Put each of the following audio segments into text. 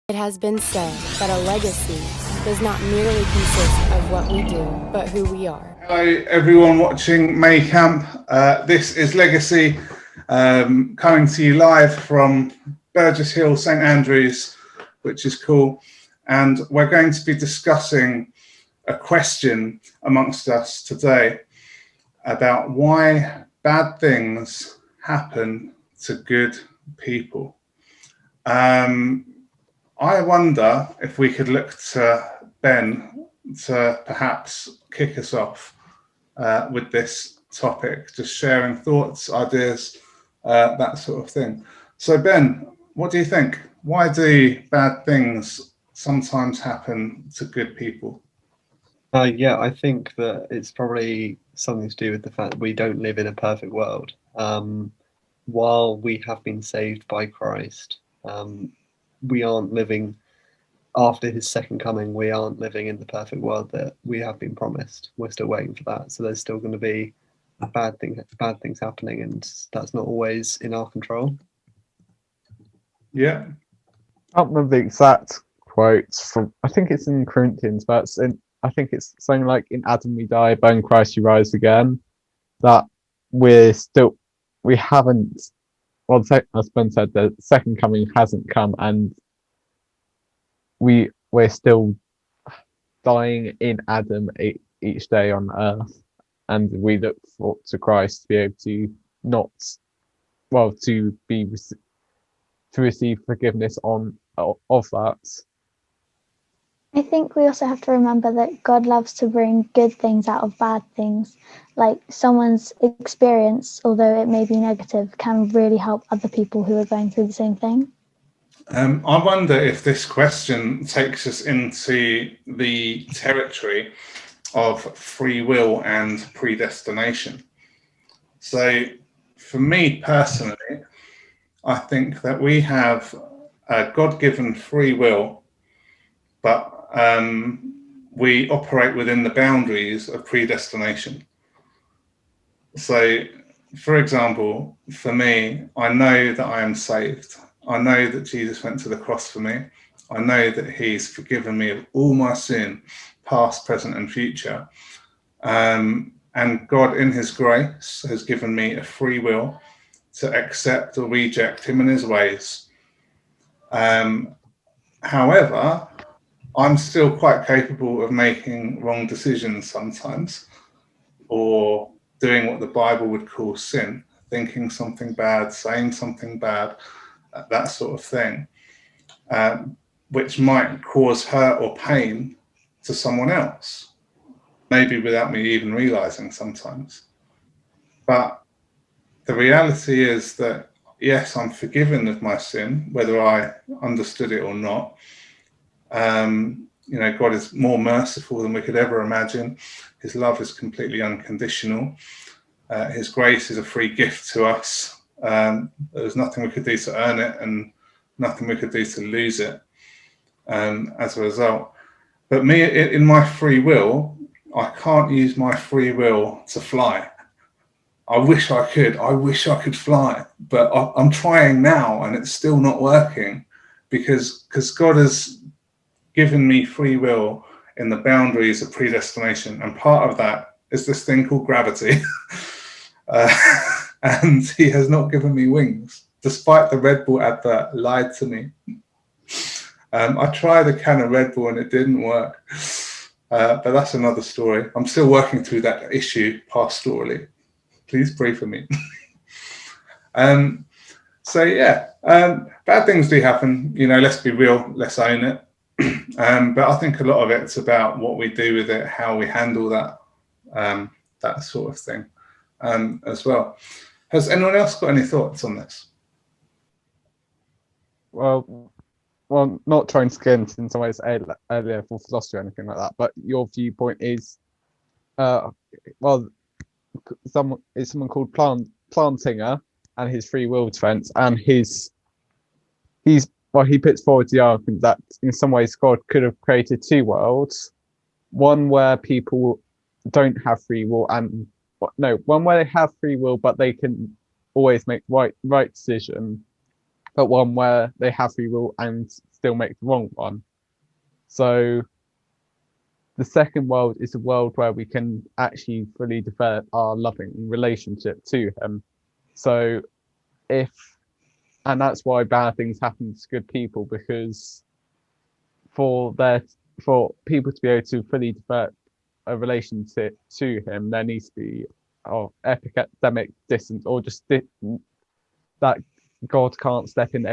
It has been said that a legacy does not merely consist of what we do, but who we are. Hello, everyone watching May Camp. This is Legacy, coming to you live from Burgess Hill, St Andrews, which is cool. And we're going to be discussing a question amongst us today about why bad things happen to good people. I wonder if we could look to Ben to perhaps kick us off with this topic, just sharing thoughts, ideas, that sort of thing. So, Ben, what do you think? Why do bad things sometimes happen to good people? Yeah, I think that it's probably something to do with the fact that we don't live in a perfect world. While we have been saved by Christ, we aren't living after his second coming. We aren't living in the perfect world that we have been promised. We're still waiting for that. So there's still going to be bad things happening, and that's not always in our control. Yeah. I can't remember the exact quotes from. I think it's in Corinthians, but I think it's something like, "In Adam we die, but in Christ you rise again." That we haven't. Well, as Ben said, the second coming hasn't come, and we're still dying in Adam each day on earth, and we look to Christ to be able to not, well, to receive forgiveness of that. I think we also have to remember that God loves to bring good things out of bad things. Like someone's experience, although it may be negative, can really help other people who are going through the same thing. I wonder if this question takes us into the territory of free will and predestination. So, for me personally, I think that we have a God-given free will, but we operate within the boundaries of predestination. So, for example, for me, I know that I am saved. I know that Jesus went to the cross for me. I know that he's forgiven me of all my sin, past, present, and future. And God, in his grace, has given me a free will to accept or reject him and his ways. However, I'm still quite capable of making wrong decisions sometimes, or doing what the Bible would call sin, thinking something bad, saying something bad, that sort of thing, which might cause hurt or pain to someone else, maybe without me even realizing sometimes. But the reality is that, yes, I'm forgiven of my sin, whether I understood it or not. God is more merciful than we could ever imagine. His love is completely unconditional. His grace is a free gift to us. There's nothing we could do to earn it, and nothing we could do to lose it as a result. But me, in my free will, I can't use my free will to fly. I wish I could. I wish I could fly, but I'm trying now, and it's still not working because God has given me free will in the boundaries of predestination, and part of that is this thing called gravity. And he has not given me wings, despite the Red Bull advert lied to me. I tried a can of Red Bull and it didn't work, but that's another story. I'm still working through that issue pastorally. Please pray for me. Bad things do happen. Let's be real. Let's own it. But I think a lot of it's about what we do with it, how we handle that, that sort of thing, as well. Has anyone else got any thoughts on this? Well, not trying to get into in some ways earlier for philosophy or anything like that, but your viewpoint is, someone called Plantinga and his free will defense, and he puts forward the argument that in some ways God could have created two worlds, one where people don't have free will, and one where they have free will but they can always make right decision, but one where they have free will and still make the wrong one. So the second world is a world where we can actually fully develop our loving relationship to him. So and that's why bad things happen to good people, because for people to be able to fully develop a relationship to him, there needs to be epidemic distance, or just that God can't step in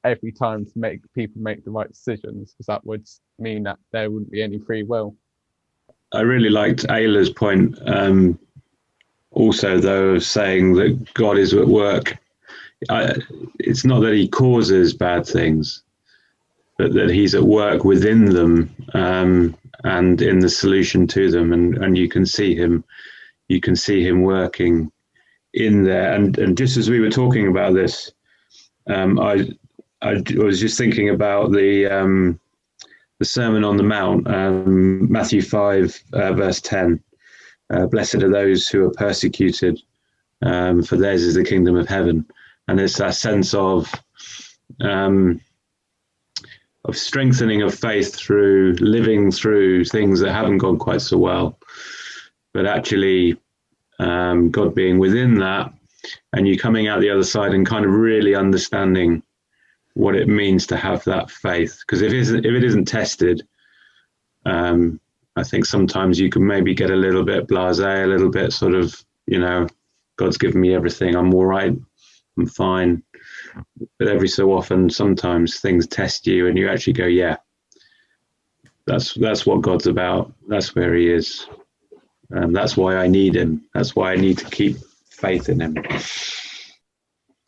every time to make people make the right decisions, because that would mean that there wouldn't be any free will. I really liked Ayla's point also, though, of saying that God is at work. It's not that he causes bad things, but that he's at work within them, and in the solution to them, and you can see him working in there. And just as we were talking about this, I was just thinking about the Sermon on the Mount, Matthew 5 verse 10. Blessed are those who are persecuted, for theirs is the kingdom of heaven. And it's that sense of strengthening of faith through living through things that haven't gone quite so well, but actually God being within that, and you coming out the other side and kind of really understanding what it means to have that faith. Because if it isn't tested, I think sometimes you can maybe get a little bit blasé, a little bit sort of, God's given me everything, I'm all right, I'm fine. But every so often, sometimes things test you, and you actually go, yeah, that's what God's about. That's where he is. That's why I need him. That's why I need to keep faith in him.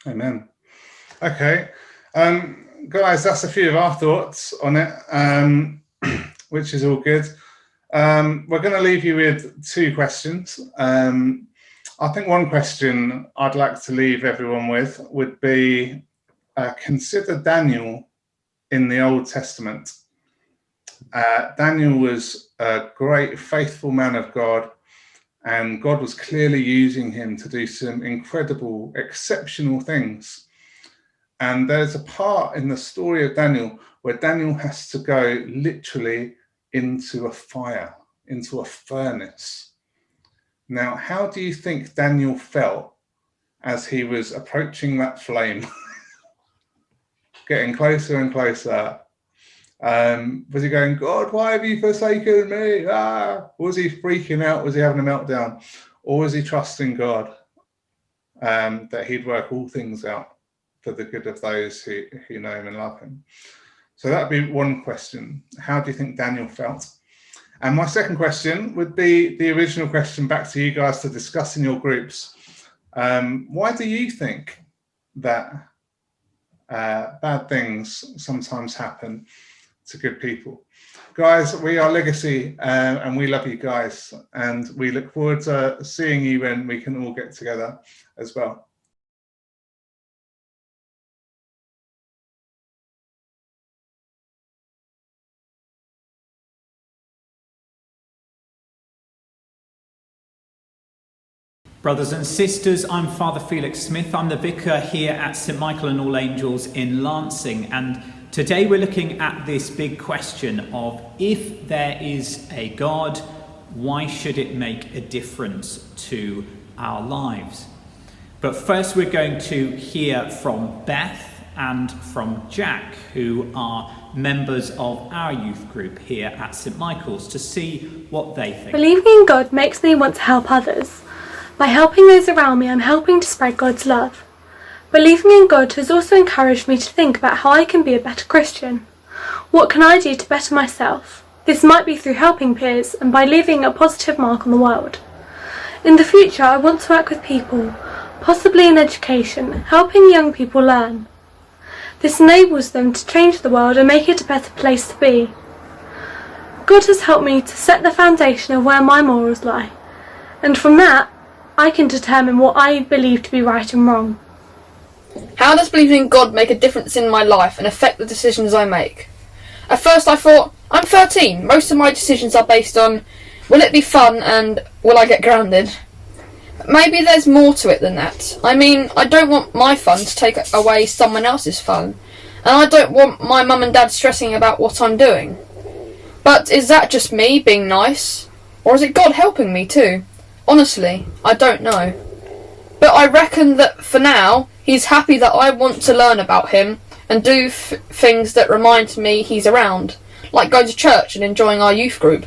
Amen. Okay. Guys, that's a few of our thoughts on it, which is all good. We're going to leave you with two questions. I think one question I'd like to leave everyone with would be, consider Daniel in the Old Testament. Daniel was a great, faithful man of God, and God was clearly using him to do some incredible, exceptional things. And there's a part in the story of Daniel where Daniel has to go literally into a fire, into a furnace. Now, how do you think Daniel felt as he was approaching that flame, getting closer and closer? Was he going, God, why have you forsaken me? Was he freaking out? Was he having a meltdown? Or was he trusting God, that he'd work all things out for the good of those who know him and love him? So that'd be one question. How do you think Daniel felt? And my second question would be the original question back to you guys to discuss in your groups. Why do you think that bad things sometimes happen to good people? Guys, we are Legacy, and we love you guys, and we look forward to seeing you when we can all get together as well. Brothers and sisters, I'm Father Felix Smith. I'm the vicar here at St Michael and All Angels in Lancing, and today we're looking at this big question of, if there is a God, why should it make a difference to our lives? But first we're going to hear from Beth and from Jack, who are members of our youth group here at St Michael's, to see what they think. Believing in God makes me want to help others. By helping those around me, I'm helping to spread God's love. Believing in God has also encouraged me to think about how I can be a better Christian. What can I do to better myself? This might be through helping peers and by leaving a positive mark on the world. In the future, I want to work with people, possibly in education, helping young people learn. This enables them to change the world and make it a better place to be. God has helped me to set the foundation of where my morals lie, and from that, I can determine what I believe to be right and wrong. How does believing in God make a difference in my life and affect the decisions I make? At first I thought, I'm 13, most of my decisions are based on, will it be fun and will I get grounded? But maybe there's more to it than that. I mean, I don't want my fun to take away someone else's fun, and I don't want my mum and dad stressing about what I'm doing. But is that just me being nice? Or is it God helping me too? Honestly, I don't know. But I reckon that for now, he's happy that I want to learn about him and do things that remind me he's around, like going to church and enjoying our youth group.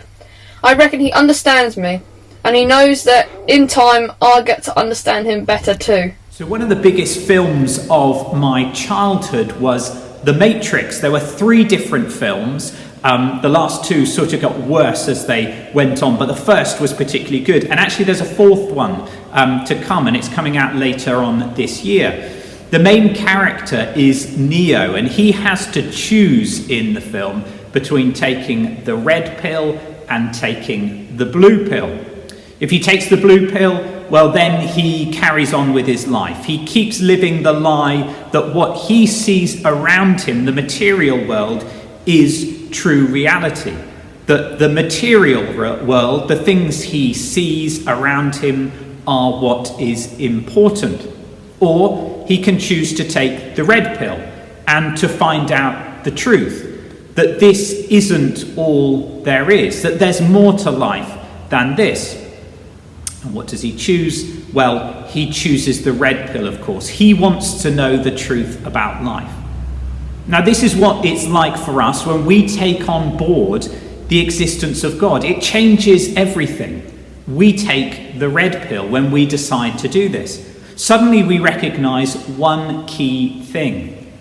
I reckon he understands me, and he knows that in time I'll get to understand him better too. So one of the biggest films of my childhood was The Matrix. There were 3 different films. The last 2 sort of got worse as they went on, but the first was particularly good. And actually there's a 4th one to come, and it's coming out later on this year. The main character is Neo, and he has to choose in the film between taking the red pill and taking the blue pill. If he takes the blue pill, well, then he carries on with his life. He keeps living the lie that what he sees around him, the material world, is true reality. That the material world, the things he sees around him, are what is important. Or he can choose to take the red pill and to find out the truth, that this isn't all there is, that there's more to life than this. And what does he choose? Well, he chooses the red pill, of course. He wants to know the truth about life. Now, this is what it's like for us when we take on board the existence of God. It changes everything. We take the red pill when we decide to do this. Suddenly we recognize one key thing.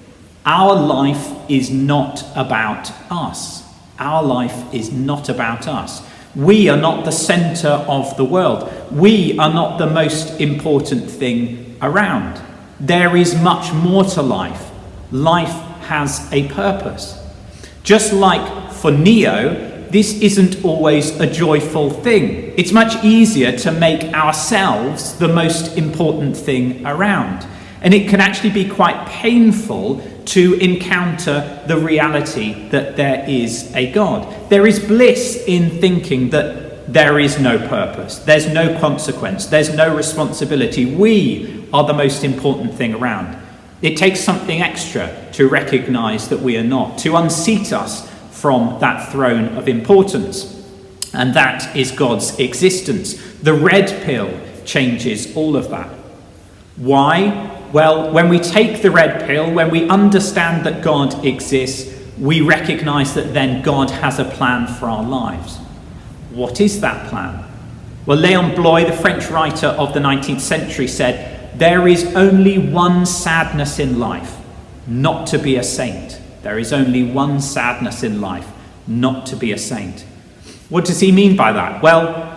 Our life is not about us. Our life is not about us. We are not the center of the world. We are not the most important thing around. There is much more to life. Life has a purpose. Just like for Neo, this isn't always a joyful thing. It's much easier to make ourselves the most important thing around. And it can actually be quite painful to encounter the reality that there is a God. There is bliss in thinking that there is no purpose, there's no consequence, there's no responsibility. We are the most important thing around. It takes something extra to recognize that we are not, to unseat us from that throne of importance. And that is God's existence. The red pill changes all of that. Why? Well, when we take the red pill, when we understand that God exists, we recognize that then God has a plan for our lives. What is that plan? Well, Léon Bloy, the French writer of the 19th century, said, "There is only one sadness in life, not to be a saint." There is only one sadness in life, not to be a saint. What does he mean by that? Well,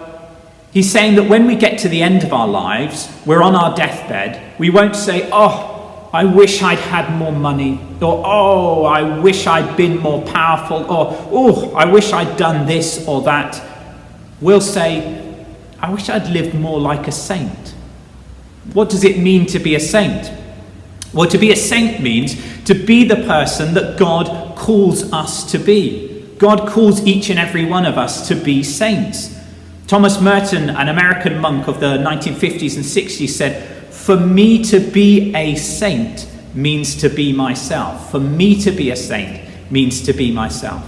he's saying that when we get to the end of our lives, we're on our deathbed, we won't say, "Oh, I wish I'd had more money," or "Oh, I wish I'd been more powerful," or "Oh, I wish I'd done this or that." We'll say, "I wish I'd lived more like a saint." What does it mean to be a saint? Well, to be a saint means to be the person that God calls us to be. God calls each and every one of us to be saints. Thomas Merton, an American monk of the 1950s and 60s, said, "For me to be a saint means to be myself. For me to be a saint means to be myself."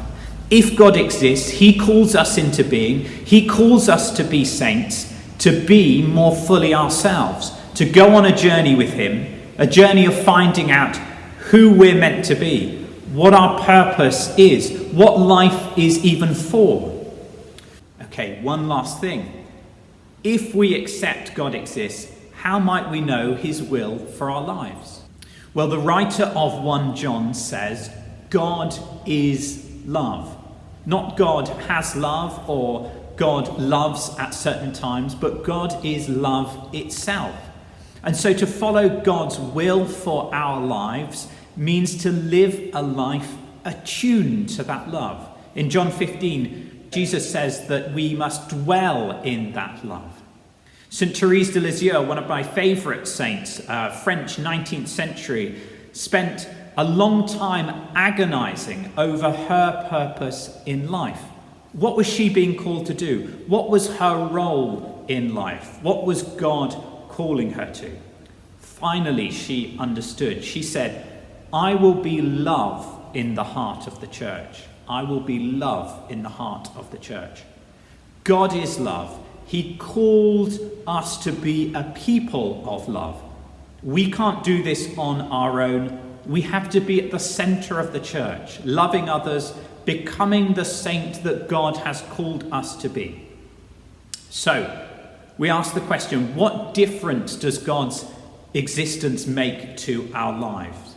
If God exists, he calls us into being. He calls us to be saints, to be more fully ourselves, to go on a journey with him, a journey of finding out who we're meant to be, what our purpose is, what life is even for. Okay, one last thing. If we accept God exists, how might we know his will for our lives? Well, the writer of 1 John says, God is love. Not God has love or God loves at certain times, but God is love itself. And so to follow God's will for our lives means to live a life attuned to that love. In John 15, Jesus says that we must dwell in that love. St. Therese de Lisieux, one of my favourite saints, French 19th century, spent a long time agonising over her purpose in life. What was she being called to do? What was her role in life? What was God calling her to? Finally, she understood. She said, I will be love in the heart of the church. I will be love in the heart of the church. God is love. He called us to be a people of love. We can't do this on our own. We have to be at the centre of the church, loving others, becoming the saint that God has called us to be. So, we ask the question, what difference does God's existence make to our lives?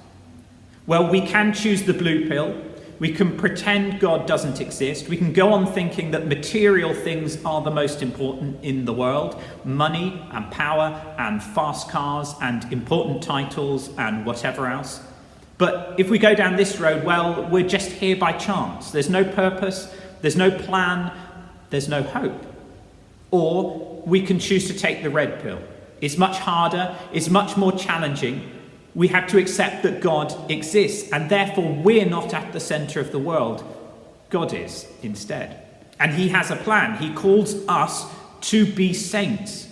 Well, we can choose the blue pill. We can pretend God doesn't exist. We can go on thinking that material things are the most important in the world. Money and power and fast cars and important titles and whatever else. But if we go down this road, well, we're just here by chance. There's no purpose, there's no plan, there's no hope. Or we can choose to take the red pill. It's much harder, it's much more challenging. We have to accept that God exists, and therefore we're not at the centre of the world. God is instead. And he has a plan. He calls us to be saints.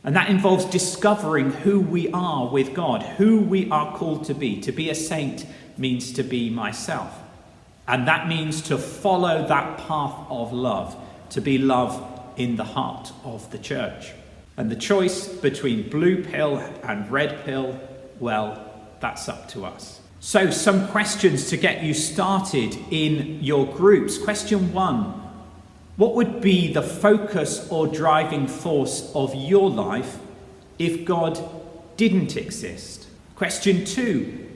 And that involves discovering who we are with God, who we are called to be. To be a saint means to be myself. And that means to follow that path of love, to be love in the heart of the church. And the choice between blue pill and red pill, well, that's up to us. So some questions to get you started in your groups. Question 1. What would be the focus or driving force of your life if God didn't exist? Question 2.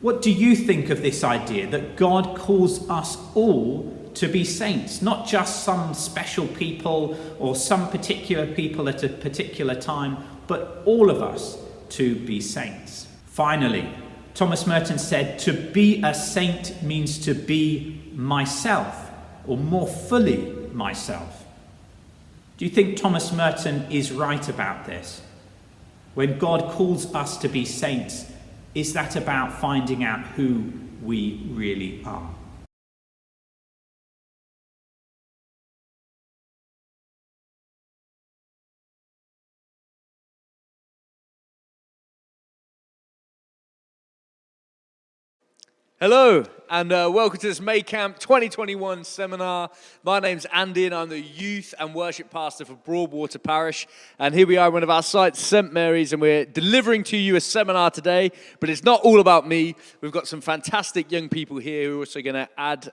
What do you think of this idea that God calls us all to be saints? Not just some special people or some particular people at a particular time, but all of us to be saints. Finally, Thomas Merton said, to be a saint means to be myself, or more fully myself. Do you think Thomas Merton is right about this? When God calls us to be saints, is that about finding out who we really are? Hello, and welcome to this May Camp 2021 seminar. My name's Andy, and I'm the youth and worship pastor for Broadwater Parish. And here we are, one of our sites, St Mary's, and we're delivering to you a seminar today. But it's not all about me. We've got some fantastic young people here who are also going to add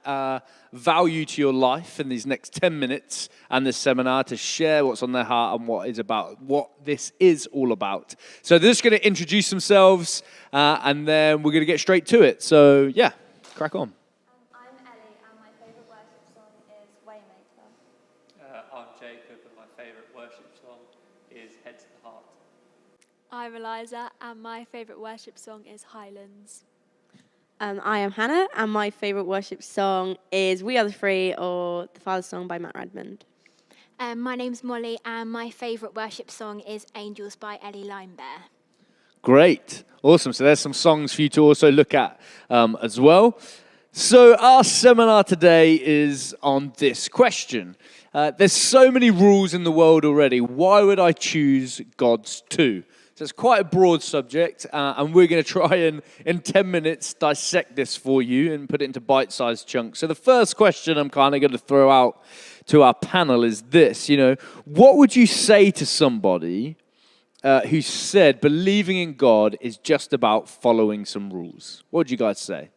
value to your life in these next 10 minutes and this seminar to share what's on their heart and what this is all about. So they're just going to introduce themselves, and then we're going to get straight to it. So yeah, crack on. I'm Ellie, and my favourite worship song is Waymaker. I'm Jacob, and my favourite worship song is Head to the Heart. I'm Eliza, and my favourite worship song is Highlands. I am Hannah, and my favourite worship song is We Are the Free, or The Father's Song by Matt Redmond. My name's Molly, and my favourite worship song is Angels by Ellie Limebear. Great. Awesome. So there's some songs for you to also look at as well. So our seminar today is on this question. There's so many rules in the world already. Why would I choose God's two? So it's quite a broad subject, and we're going to try and, in 10 minutes, dissect this for you and put it into bite-sized chunks. So the first question I'm kind of going to throw out to our panel is this, what would you say to somebody who said believing in God is just about following some rules? What would you guys say?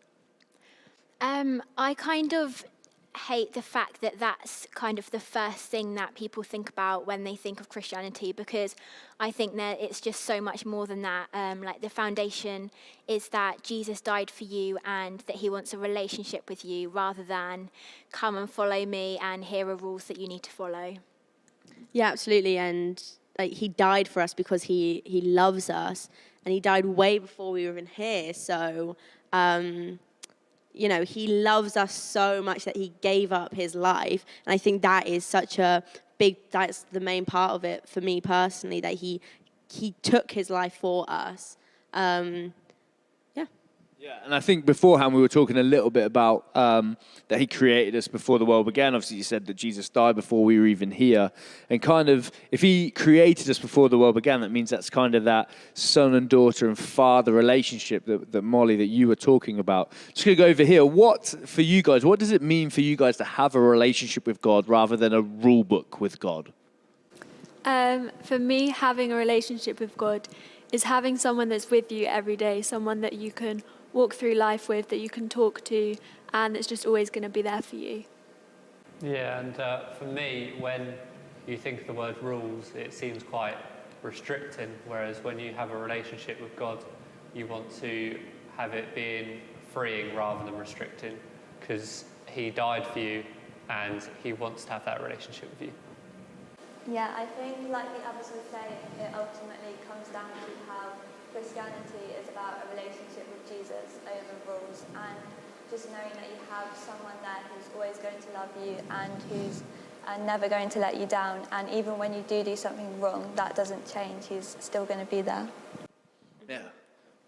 I kind of hate the fact that that's kind of the first thing that people think about when they think of Christianity, because I think that it's just so much more than that. Like the foundation is that Jesus died for you and that he wants a relationship with you rather than come and follow me and here are rules that you need to follow. Yeah, absolutely. And he died for us because he loves us, and he died way before we were even here. So, he loves us so much that he gave up his life. And I think that is that's the main part of it for me personally, that he took his life for us. Yeah. Yeah, and I think beforehand we were talking a little bit about that he created us before the world began. Obviously, you said that Jesus died before we were even here. And kind of, if he created us before the world began, that means that's kind of that son and daughter and father relationship that Molly, that you were talking about. Just going to go over here. What, for you guys, what does it mean for you guys to have a relationship with God rather than a rule book with God? For me, having a relationship with God is having someone that's with you every day, someone that you can walk through life with, that you can talk to, and it's just always going to be there for you. Yeah, and for me, when you think of the word rules, it seems quite restricting, whereas when you have a relationship with God, you want to have it being freeing rather than restricting, because he died for you and he wants to have that relationship with you. Yeah, I think, like the others would say, it ultimately comes down to how Christianity is about a relationship with Jesus over rules, and just knowing that you have someone there who's always going to love you and who's never going to let you down, and even when you do something wrong, that doesn't change. He's still going to be there. Yeah,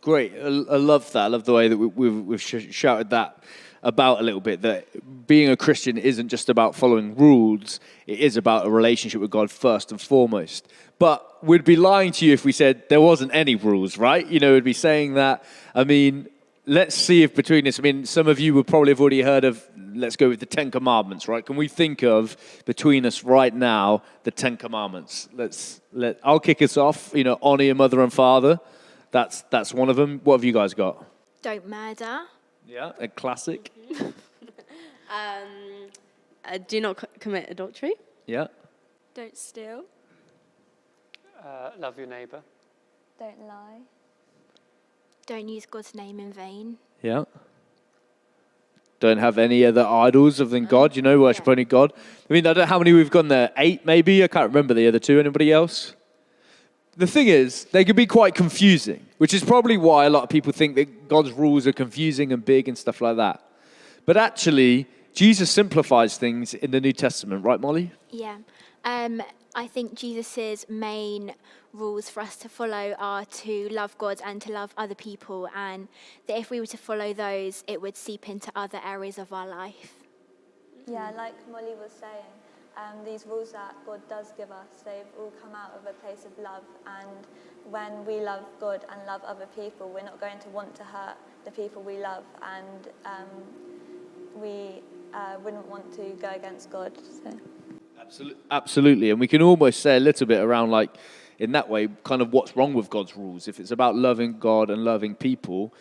great. I love that. I love the way that we've shouted that about a little bit, that being a Christian isn't just about following rules, it is about a relationship with God first and foremost. But we'd be lying to you if we said there wasn't any rules, right? You know, we'd be saying that. I mean, let's see if between us, I mean, some of you would probably have already heard of, let's go with the 10 Commandments, right? Can we think of, between us right now, the 10 Commandments? I'll kick us off, you know, honor your mother and father. That's one of them. What have you guys got? Don't murder. Yeah, a classic. Do not commit adultery. Yeah. Don't steal. Love your neighbour. Don't lie. Don't use God's name in vain. Yeah. Don't have any other idols other than God. You know, worship only God. I mean, I don't know how many we've gone there. 8 maybe. I can't remember the other 2. Anybody else? The thing is, they can be quite confusing, which is probably why a lot of people think that God's rules are confusing and big and stuff like that. But actually, Jesus simplifies things in the New Testament, right, Molly? Yeah. I think Jesus' main rules for us to follow are to love God and to love other people, and that if we were to follow those, it would seep into other areas of our life. Yeah, like Molly was saying, these rules that God does give us, they've all come out of a place of love, and when we love God and love other people, we're not going to want to hurt the people we love, and we wouldn't want to go against God. So. Absolutely, and we can almost say a little bit around, like, in that way, kind of what's wrong with God's rules. If it's about loving God and loving people,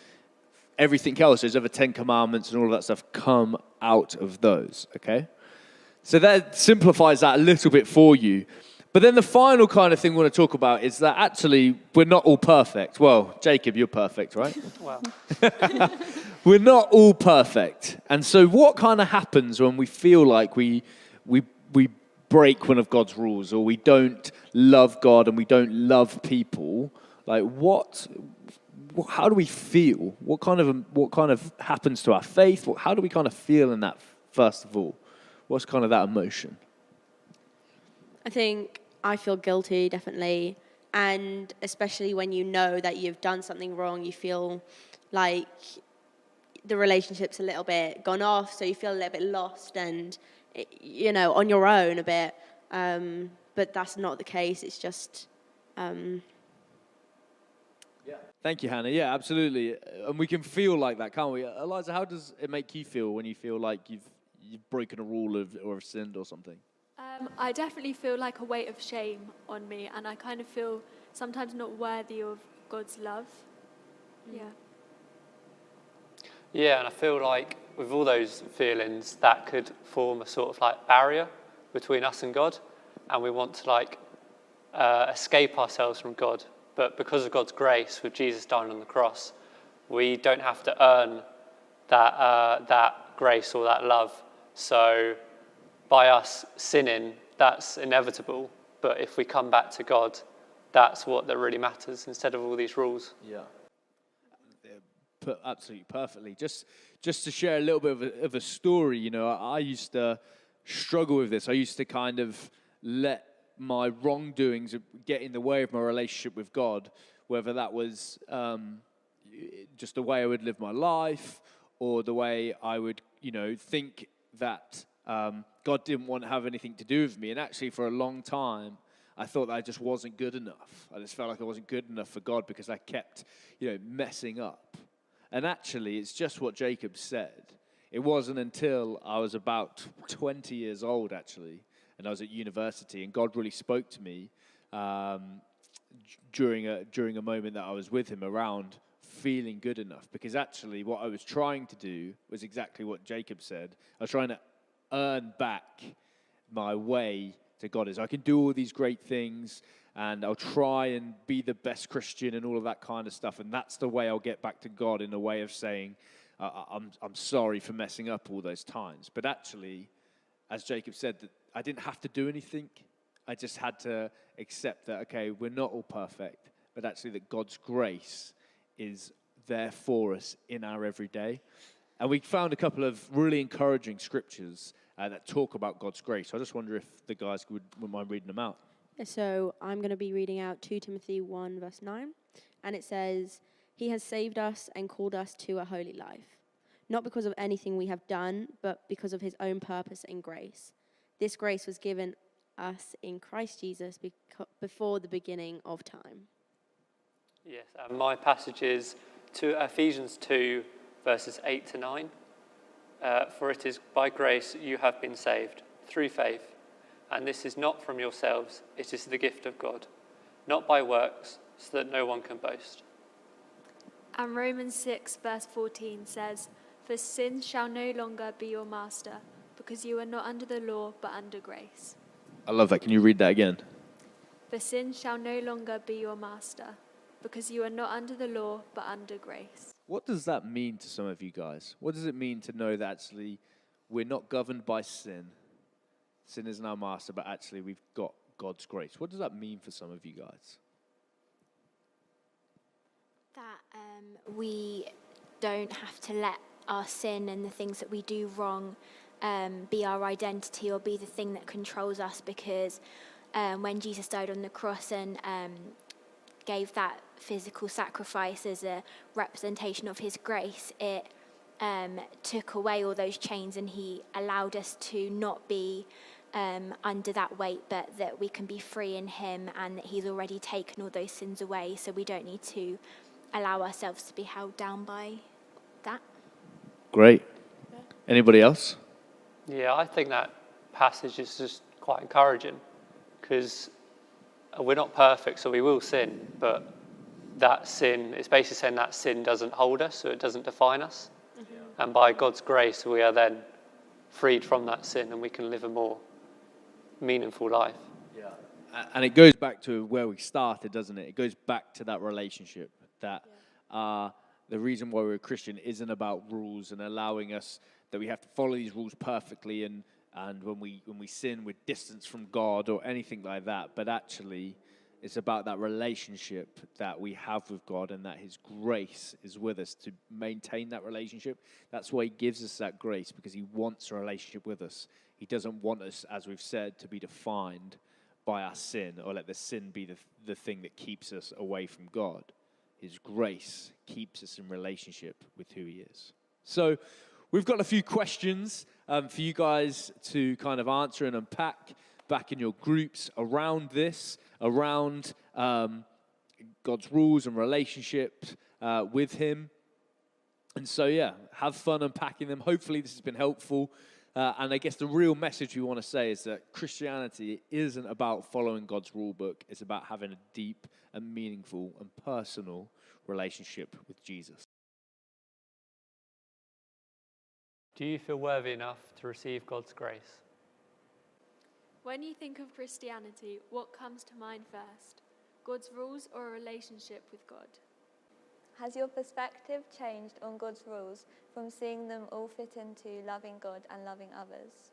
everything else, those other 10 Commandments and all of that stuff, come out of those, okay? So that simplifies that a little bit for you. But then the final kind of thing we want to talk about is that actually we're not all perfect. Well, Jacob, you're perfect, right? Well, we're not all perfect. And so what kind of happens when we feel like we break one of God's rules, or we don't love God and we don't love people? Like, how do we feel? What kind of happens to our faith? How do we kind of feel in that, first of all? What's kind of that emotion? I think I feel guilty, definitely. And especially when you know that you've done something wrong, you feel like the relationship's a little bit gone off, so you feel a little bit lost and, you know, on your own a bit. But that's not the case. It's just... Thank you, Hannah. Yeah, absolutely. And we can feel like that, can't we? Eliza, how does it make you feel when you feel like you've broken a rule or have sinned or something? I definitely feel like a weight of shame on me, and I kind of feel sometimes not worthy of God's love. Yeah. yeah, and I feel like with all those feelings, that could form a sort of like barrier between us and God, and we want to like escape ourselves from God. But because of God's grace, with Jesus dying on the cross, we don't have to earn that grace or that love. So by us sinning, that's inevitable. But if we come back to God, that's what that really matters instead of all these rules. Yeah. Put absolutely perfectly. Just to share a little bit of a story, you know, I used to struggle with this. I used to kind of let my wrongdoings get in the way of my relationship with God, whether that was, just the way I would live my life, or the way I would, think that God didn't want to have anything to do with me. And actually, for a long time, I thought that I just wasn't good enough. I just felt like I wasn't good enough for God because I kept, messing up. And actually, it's just what Jacob said. It wasn't until I was about 20 years old, actually, and I was at university, and God really spoke to me during a moment that I was with him around feeling good enough. Because actually, what I was trying to do was exactly what Jacob said. I was trying to earn back my way to God. Is I can do all these great things, and I'll try and be the best Christian and all of that kind of stuff, and that's the way I'll get back to God, in a way of saying, I'm sorry for messing up all those times. But actually, as Jacob said, that I didn't have to do anything. I just had to accept that, okay, we're not all perfect, but actually that God's grace is there for us in our everyday. And we found a couple of really encouraging scriptures that talk about God's grace. I just wonder if the guys would mind reading them out. So I'm going to be reading out 2 Timothy 1 verse 9, and it says, "He has saved us and called us to a holy life, not because of anything we have done, but because of his own purpose and grace. This grace was given us in Christ Jesus before the beginning of time." Yes, and my passage is to Ephesians 2, verses 8 to 9. "For it is by grace you have been saved, through faith. And this is not from yourselves, it is the gift of God, not by works, so that no one can boast." And Romans 6, verse 14 says, "For sin shall no longer be your master, because you are not under the law, but under grace." I love that. Can you read that again? "For sin shall no longer be your master, because you are not under the law, but under grace." What does that mean to some of you guys? What does it mean to know that actually we're not governed by sin? Sin isn't our master, but actually we've got God's grace. What does that mean for some of you guys? That we don't have to let our sin and the things that we do wrong be our identity or be the thing that controls us, because when Jesus died on the cross and gave that physical sacrifice as a representation of his grace, it took away all those chains, and he allowed us to not be under that weight, but that we can be free in him, and that he's already taken all those sins away, so we don't need to allow ourselves to be held down by that. Great. Anybody else? Yeah, I think that passage is just quite encouraging, because we're not perfect, so we will sin, but that sin, it's basically saying that sin doesn't hold us, so it doesn't define us. Mm-hmm. And by God's grace, we are then freed from that sin, and we can live a more meaningful life. Yeah. And it goes back to where we started, doesn't it? It goes back to that relationship, that the reason why we're a Christian isn't about rules and allowing us that we have to follow these rules perfectly, and when we sin, we're distanced from God or anything like that. But actually, it's about that relationship that we have with God, and that his grace is with us to maintain that relationship. That's why he gives us that grace, because he wants a relationship with us. He doesn't want us, as we've said, to be defined by our sin, or let the sin be the thing that keeps us away from God. His grace keeps us in relationship with who he is. So we've got a few questions for you guys to kind of answer and unpack back in your groups around this, around God's rules and relationship with him. And so, yeah, have fun unpacking them. Hopefully this has been helpful. And I guess the real message we want to say is that Christianity isn't about following God's rule book. It's about having a deep and meaningful and personal relationship with Jesus. Do you feel worthy enough to receive God's grace? When you think of Christianity, what comes to mind first? God's rules or a relationship with God? Has your perspective changed on God's rules from seeing them all fit into loving God and loving others?